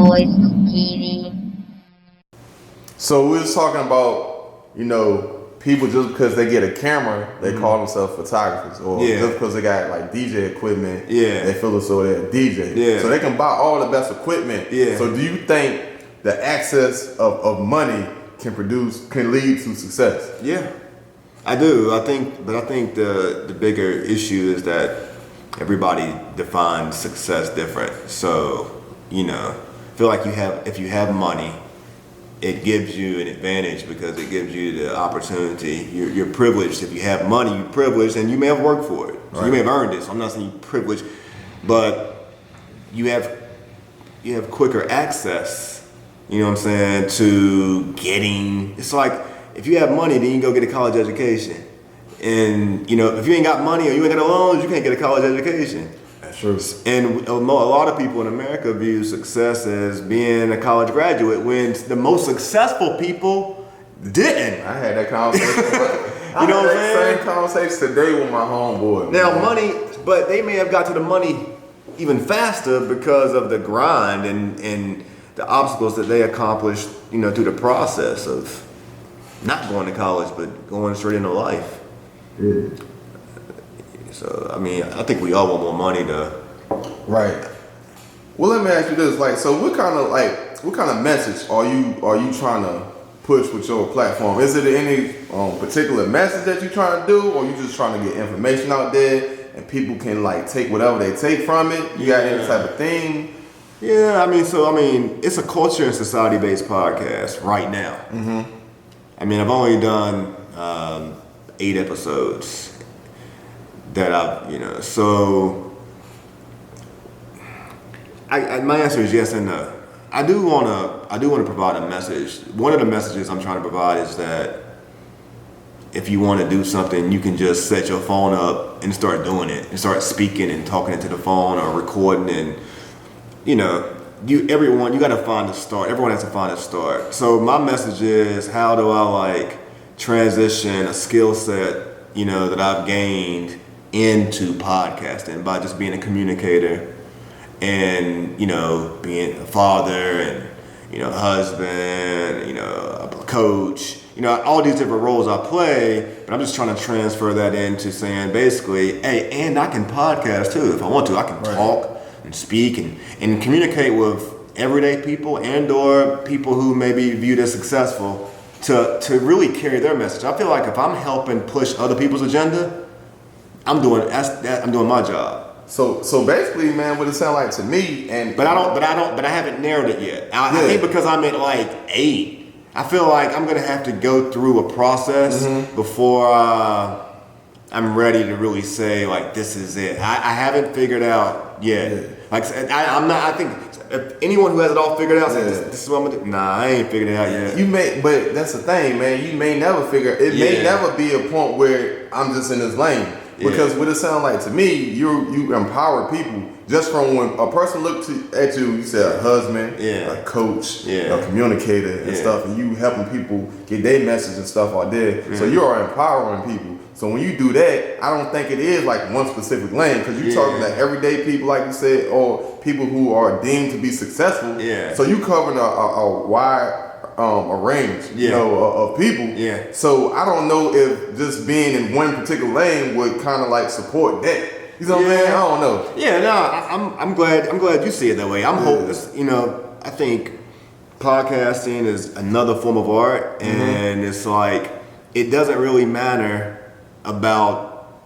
Boys TV. So we was talking about, people just because they get a camera, they call themselves photographers, or just because they got like DJ equipment, they feel as though they're a DJ. Yeah. So they can buy all the best equipment. Yeah. So do you think the access of money can lead to success? Yeah, I do. I think the bigger issue is that everybody defines success different. So, feel like if you have money, it gives you an advantage because it gives you the opportunity. You're privileged. If you have money, you're privileged, and you may have worked for it. So you may have earned it. So I'm not saying you're privileged, but you have quicker access. You know what I'm saying, to getting. It's like if you have money, then you can go get a college education. And if you ain't got money or you ain't got no loans, you can't get a college education. That's true. And a lot of people in America view success as being a college graduate when the most successful people didn't. I had that conversation. You know what I'm saying? Same conversation today with my homeboy. Now money, but they may have got to the money even faster because of the grind and the obstacles that they accomplished, through the process of not going to college but going straight into life. Yeah. So I think we all want more money to. Right. Well, let me ask you this: so what kind of message are you trying to push with your platform? Is it any particular message that you're trying to do, or you just trying to get information out there and people can take whatever they take from it? You got any type of thing? Yeah, it's a culture and society based podcast right now. Mm-hmm. I've only done 8 episodes that I've, so my answer is yes and no. I do want to provide a message. One of the messages I'm trying to provide is that if you want to do something, you can just set your phone up and start doing it and start speaking and talking into the phone or recording and everyone got to find a start. Everyone has to find a start. So my message is, how do I transition a skill set, that I've gained into podcasting by just being a communicator and, being a father and, a husband, a coach, all these different roles I play, but I'm just trying to transfer that into saying basically, hey, and I can podcast too if I want to. I can talk and speak and communicate with everyday people and or people who may be viewed as successful to really carry their message. I feel like if I'm helping push other people's agenda, I'm doing my job. So basically, man, what it sound like to me, but I haven't narrowed it yet. I think because I'm at 8, I feel like I'm gonna have to go through a process before I'm ready to really say this is it. I haven't figured out yet. Yeah. I'm not. I think if anyone who has it all figured out says this is what I'm gonna do. Nah, I ain't figured it out yet. But that's the thing, man. You may never figure. It may never be a point where I'm just in this lane. Because what it sounds like to me, you empower people just from when a person looks at you. You say a husband, a coach, a communicator and stuff, and you helping people get their message and stuff out there. So you are empowering people. So when you do that, I don't think it is one specific lane, because you're talking to everyday people, like you said, or people who are deemed to be successful. Yeah. So you covering a wide a range, of people. Yeah. So I don't know if just being in one particular lane would kind of support that. You know what I'm saying? I don't know. Yeah, no, I'm glad you see it that way. I'm hopeless. I think podcasting is another form of art, and it's it doesn't really matter about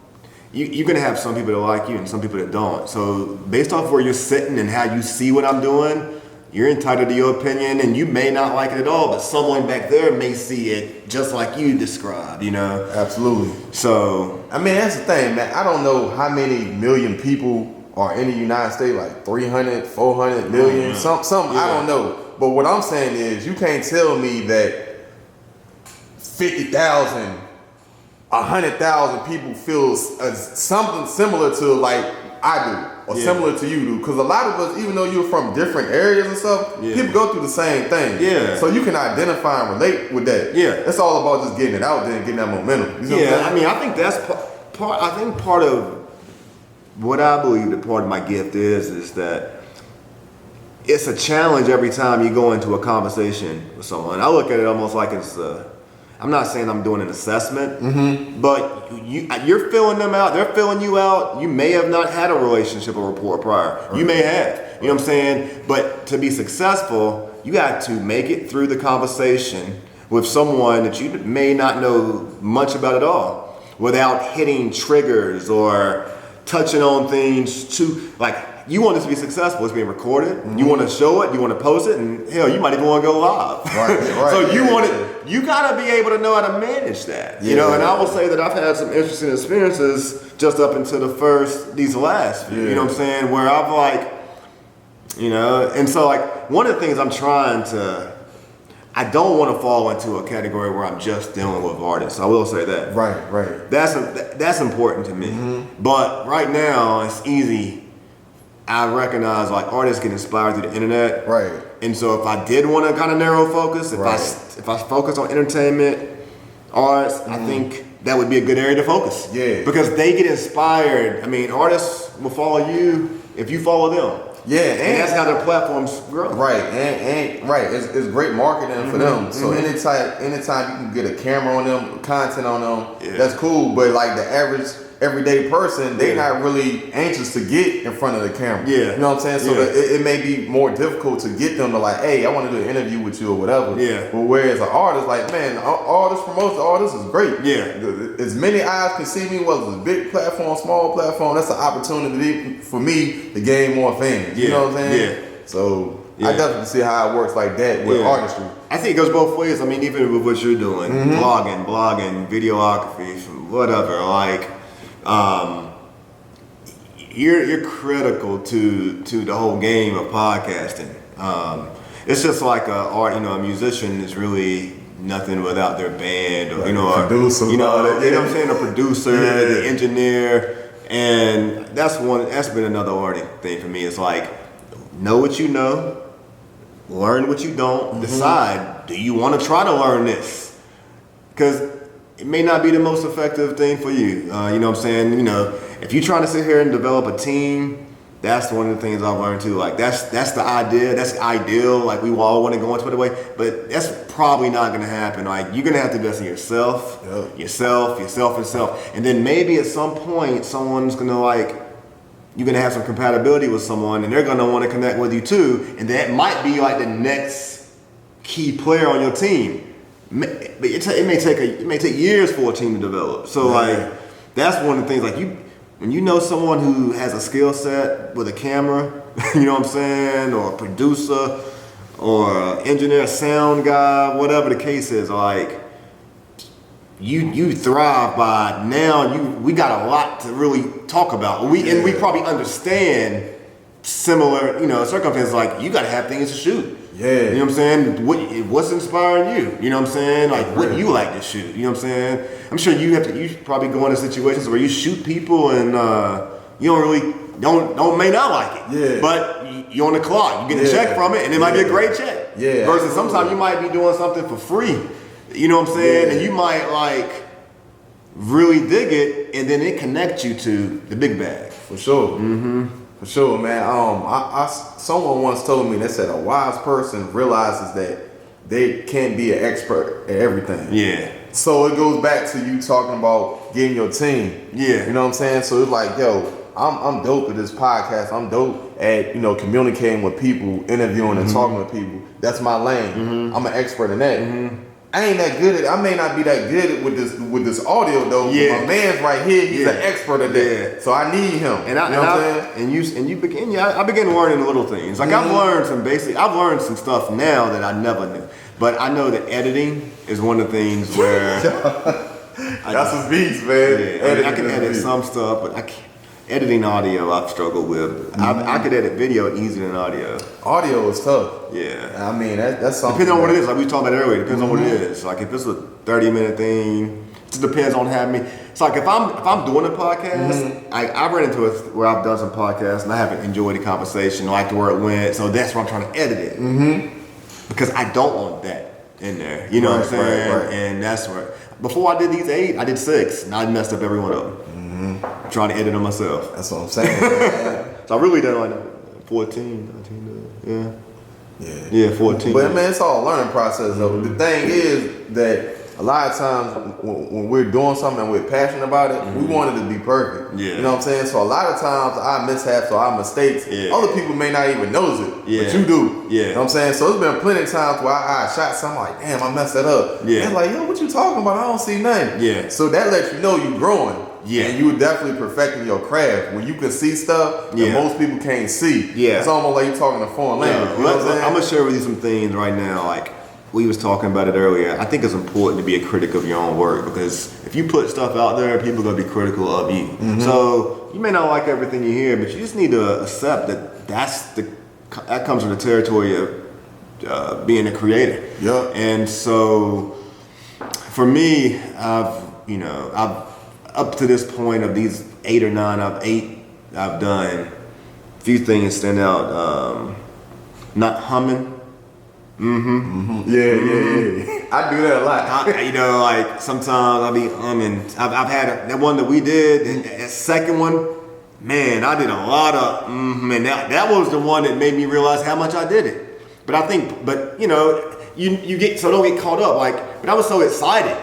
you're gonna have some people that like you and some people that don't. So based off where you're sitting and how you see what I'm doing, you're entitled to your opinion, and you may not like it at all, but someone back there may see it just like you described, Absolutely. So that's the thing, man. I don't know how many million people are in the United States, 300, 400 million, something. I don't know. But what I'm saying is, you can't tell me that 50,000, 100,000 people feel something similar to I do. Or similar to you do, because a lot of us, even though you're from different areas and stuff, people go through the same thing. Yeah. So you can identify and relate with that. Yeah. It's all about just getting it out there and getting that momentum. You know what I think that's part. I think part of what I believe that part of my gift is that it's a challenge every time you go into a conversation with someone. I look at it almost like it's I'm not saying I'm doing an assessment, but you're filling them out. They're filling you out. You may have not had a relationship or rapport prior. Right. You may have. You know what I'm saying? But to be successful, you got to make it through the conversation with someone that you may not know much about at all without hitting triggers or touching on things too, like, you want this to be successful. It's being recorded. Mm-hmm. You want to show it. You want to post it, and hell, you might even want to go live. Right. So you gotta be able to know how to manage that. You know, and I will say that I've had some interesting experiences just up until these last few. You know what I'm saying? Where I've like, you know, and so like one of the things I don't want to fall into a category where I'm just dealing with artists. I will say that. Right. That's important to me. Mm-hmm. But right now, it's easy. I recognize like artists get inspired through the internet, right? And so if I did want to kind of narrow focus, if I focus on entertainment, arts, I think that would be a good area to focus. Yeah, because they get inspired. I mean, artists will follow you if you follow them. Yeah, and that's how their platforms grow. Right, and it's great marketing for them. So anytime you can get a camera on them, content on them, that's cool. But like the average everyday person, they not really anxious to get in front of the camera. Yeah, you know what I'm saying. So it may be more difficult to get them to like, hey, I want to do an interview with you or whatever. Yeah. But whereas an artist, like, man, all this promotion, all this is great. Yeah. As many eyes can see me, whether it's a big platform, small platform, that's an opportunity for me to gain more fans. You know what I'm saying? Yeah. So I definitely see how it works like that with artistry. I think it goes both ways. I mean, even with what you're doing, blogging, videography, whatever, like. You're critical to the whole game of podcasting. It's just like a musician is really nothing without their band or like producer, you know what I'm saying, a producer, the engineer, and that's been another arty thing for me. It's like know what you know, learn what you don't, decide, do you want to try to learn this? Because it may not be the most effective thing for you. You know what I'm saying? You know, if you're trying to sit here and develop a team, that's one of the things I've learned too. Like that's the idea. That's ideal. Like we all want to go into it away, but that's probably not going to happen. Like you're going to have to invest in yourself, yourself, and then maybe at some point someone's going to you're going to have some compatibility with someone, and they're going to want to connect with you too, and that might be like the next key player on your team. But it may take years for a team to develop. So like that's one of the things. Like when you know someone who has a skill set with a camera, you know what I'm saying, or a producer, or an engineer, sound guy, whatever the case is, like you thrive by now. We got a lot to really talk about. And we probably understand similar circumstances. Like you got to have things to shoot. Yeah. You know what I'm saying? What's inspiring you? You know what I'm saying? Like what you like to shoot. You know what I'm saying? I'm sure you probably go into situations where you shoot people and you may not like it. Yeah. But you're on the clock. You get a check from it and it might be a great check. Yeah. Versus sometimes you might be doing something for free. You know what I'm saying? Yeah. And you might really dig it and then it connects you to the big bag. For sure. For sure, man. Someone once told me, they said a wise person realizes that they can't be an expert at everything. Yeah. So it goes back to you talking about getting your team. Yeah. You know what I'm saying? So it's like, yo, I'm dope at this podcast. I'm dope at communicating with people, interviewing and talking with people. That's my lane. I'm an expert in that. I ain't that good at. I may not be that good with this audio though. Yeah. My man's right here. He's an expert at that. Yeah. So I need him. I began learning little things. Like I've learned some stuff now that I never knew. But I know that editing is one of the things where that's his beats, man. Yeah, I can edit some stuff, but I can't. Editing audio, I've struggled with. I could edit video easier than audio. Audio is tough. Yeah. I mean, that's something. Depending on what it is, like we talked about earlier, depends on what it is. Like if it's a 30-minute thing, it just depends on how many. It's like if I'm doing a podcast, I ran into it where I've done some podcasts and I haven't enjoyed the conversation, I like where it went, so that's where I'm trying to edit it. Because I don't want that in there. You know what I'm saying? Right. And that's where. Before I did these 8, I did 6, and I messed up every one of them. Trying to edit them myself. That's what I'm saying. So I really don't like 14, 19, yeah. Yeah. Yeah, 14. But man, it's all a learning process though. The thing is that a lot of times when we're doing something and we're passionate about it, we want it to be perfect. Yeah. You know what I'm saying? So a lot of times our mishaps or our mistakes, other people may not even notice it, but you do. Yeah. You know what I'm saying? So there's been plenty of times where I shot something like, damn, I messed that up. Yeah. And like, yo, what you talking about? I don't see nothing. Yeah. So that lets you know you're growing. Yeah. And you definitely perfecting your craft. When you can see stuff that most people can't see. Yeah. It's almost like you talking a foreign language. You know what I'm saying? I'm gonna share with you some things right now. Like we was talking about it earlier. I think it's important to be a critic of your own work because if you put stuff out there, people are gonna be critical of you. So you may not like everything you hear, but you just need to accept that that comes with the territory of being a creator. Yeah. And so for me, I've up to this point of these 8 or 9, I've done a few things stand out. Not humming. Yeah. I do that a lot. Like sometimes I'll be humming. I've had that one that we did, and that second one, man, I did a lot of and that was the one that made me realize how much I did it. But you get, so don't get caught up. But I was so excited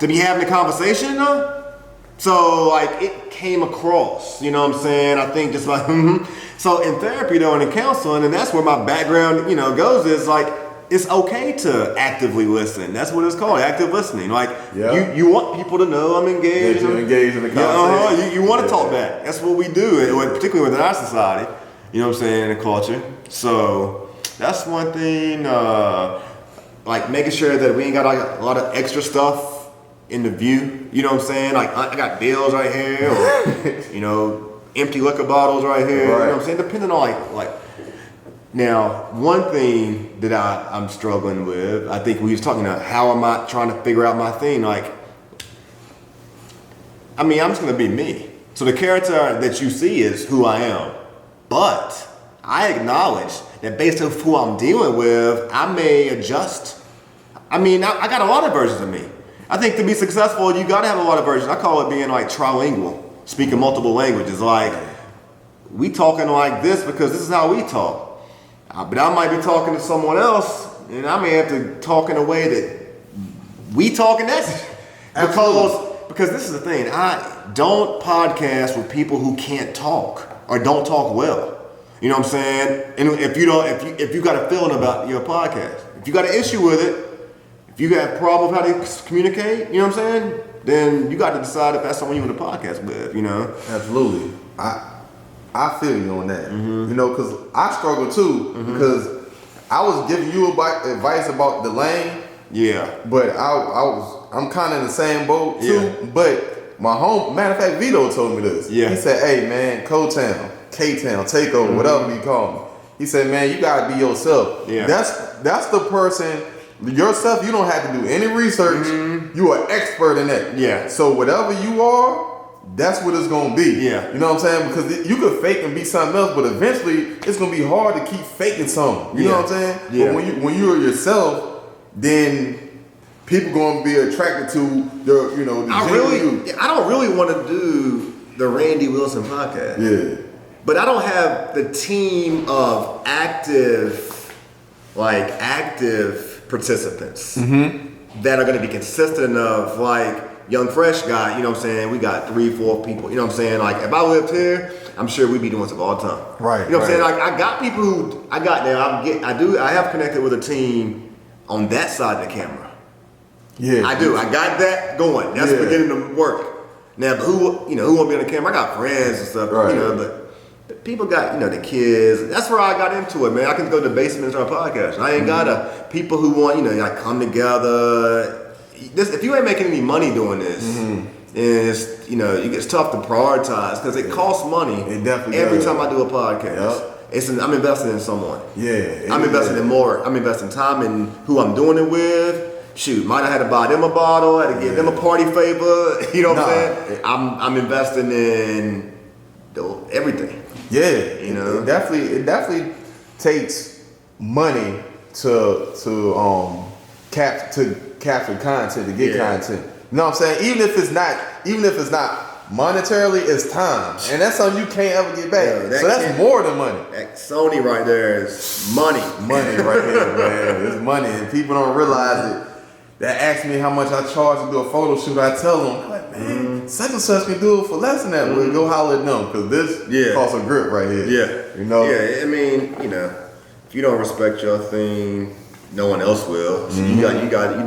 to be having a conversation though. So it came across, you know what I'm saying? I think just like, So in therapy though, and in counseling, and that's where my background, goes, is it's okay to actively listen. That's what it's called, active listening. You want people to know I'm engaged. That you're engaged in the conversation. You want to talk back. That's what we do, particularly within our society, you know what I'm saying, in the culture. So that's one thing, making sure that we ain't got a lot of extra stuff in the view, you know what I'm saying? I got bills right here, or empty liquor bottles right here. Right. You know what I'm saying? Depending on now, one thing that I'm struggling with, I think we was talking about how am I trying to figure out my thing. I'm just gonna be me. So the character that you see is who I am, but I acknowledge that based on who I'm dealing with, I may adjust. I got a lot of versions of me. I think to be successful, you gotta have a lot of versions. I call it being trilingual, speaking multiple languages. We talking like this because this is how we talk. But I might be talking to someone else, and I may have to talk in a way that we talk in that. Because this is the thing, I don't podcast with people who can't talk or don't talk well. You know what I'm saying? And if you got a feeling about your podcast, if you got an issue with it, if you got a problem with how they communicate, you know what I'm saying? Then you got to decide if that's someone you want to podcast with, Absolutely. I feel you on that. Because I struggle too, because I was giving you advice about the lane. Yeah. But I'm kind of in the same boat too. Yeah. But matter of fact, Vito told me this. Yeah. He said, hey man, Co-Town, K-Town, Takeover, whatever you call me. He said, man, you gotta be yourself. Yeah. That's the person. Yourself, you don't have to do any research. You are expert in that. Yeah. So whatever you are, that's what it's gonna be. Yeah. You know what I'm saying? Because you could fake and be something else, but eventually it's gonna be hard to keep faking something. You know what I'm saying? Yeah. But when you're yourself, then people gonna be attracted to your, I don't really want to do the Randy Wilson podcast. Yeah. But I don't have the team of active participants that are going to be consistent enough, Young Fresh guy, you know what I'm saying? We got 3-4 people, you know what I'm saying? If I lived here, I'm sure we'd be doing stuff all the time. Right. You know what I'm saying? I got people who I have connected with a team on that side of the camera. Yeah. I do. I got that going. That's beginning to work. Now, but who won't be on the camera? I got friends and stuff, but people got, the kids. That's where I got into it, man. I can go to the basement and start a podcast. I ain't got people who want, come together. If you ain't making any money doing this, it's it's tough to prioritize because it costs money. It definitely every time I do a podcast. Yep. I'm investing in someone. Yeah, I'm investing in more. I'm investing time in who I'm doing it with. Shoot, might have had to buy them a bottle, had to give them a party favor. You know what I'm saying? I'm investing in everything. Yeah, it definitely takes money to capture content, to get content. You know what I'm saying? Even if it's not monetarily, it's time, and that's something you can't ever get back. Yeah, so that's more than money. That Sony right there is money. Money right here, man. It's money, and people don't realize it. That ask me how much I charge to do a photo shoot. I tell them, like, man, such and such can do it for less than that. Well, go holler at them, because this costs a grip right here. Yeah. You know? Yeah, I mean, you know, if you don't respect your thing, no one else will. So you know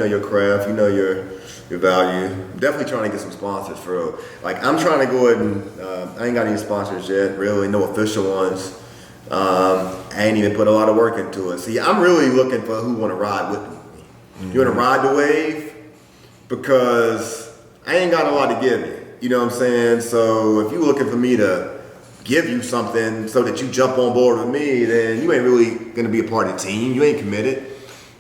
your craft, you know your value. Definitely trying to get some sponsors for real. Like, I'm trying to go ahead and, I ain't got any sponsors yet, really, no official ones. I ain't even put a lot of work into it. See, I'm really looking for who want to ride with me. You want to ride the wave? Because I ain't got a lot to give you. You know what I'm saying? So if you're looking for me to give you something so that you jump on board with me, then you ain't really going to be a part of the team. You ain't committed.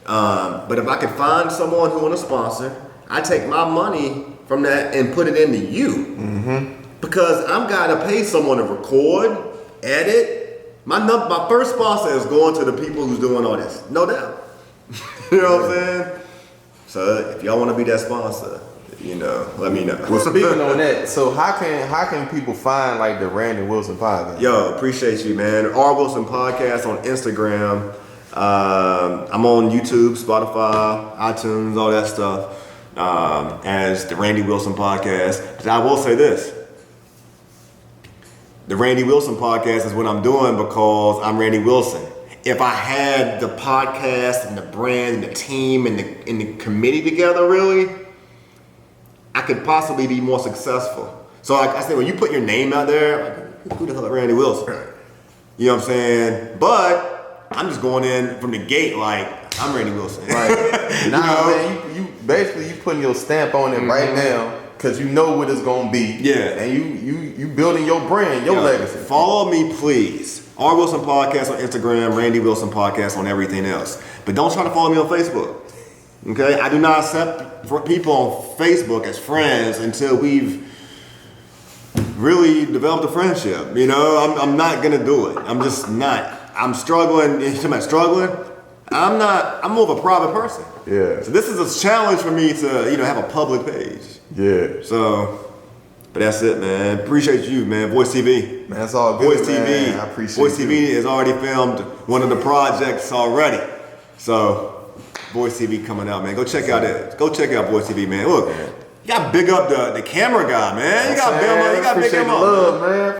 But if I could find someone who want to sponsor, I take my money from that and put it into you. Because I'm got to pay someone to record, edit. My first sponsor is going to the people who's doing all this. No doubt. You know what I'm saying? So if y'all want to be that sponsor, you know, let me know. Well, speaking on that, so how can people find like the Randy Wilson podcast? Yo, appreciate you, man. R. Wilson Podcast on Instagram. I'm on YouTube, Spotify, iTunes, all that stuff. As the Randy Wilson Podcast. But I will say this. The Randy Wilson Podcast is what I'm doing because I'm Randy Wilson. If I had the podcast and the brand and the team and the committee together, really, I could possibly be more successful. So like I said, when you put your name out there, like, who the hell is Randy Wilson? You know what I'm saying? But I'm just going in from the gate like, I'm Randy Wilson. Right. Nah, man, you basically you putting your stamp on it right now because you know what it's gonna be. Yeah. And you building your brand, your legacy. Follow me, please. R. Wilson Podcast on Instagram, Randy Wilson Podcast on everything else. But don't try to follow me on Facebook. Okay? I do not accept people on Facebook as friends until we've really developed a friendship. You know, I'm not gonna do it. I'm just not. I'm struggling. I'm more of a private person. Yeah. So this is a challenge for me to, you know, have a public page. Yeah. So, but that's it, man. Appreciate you, man. Voice TV. Man, that's all good, Voice man. TV. I appreciate Voice you. TV has already filmed one of the projects already. So, Voice TV coming out, man. Go check out Voice TV, man. Look, you gotta big up the camera guy, man. You gotta big him up. Appreciate the love, man.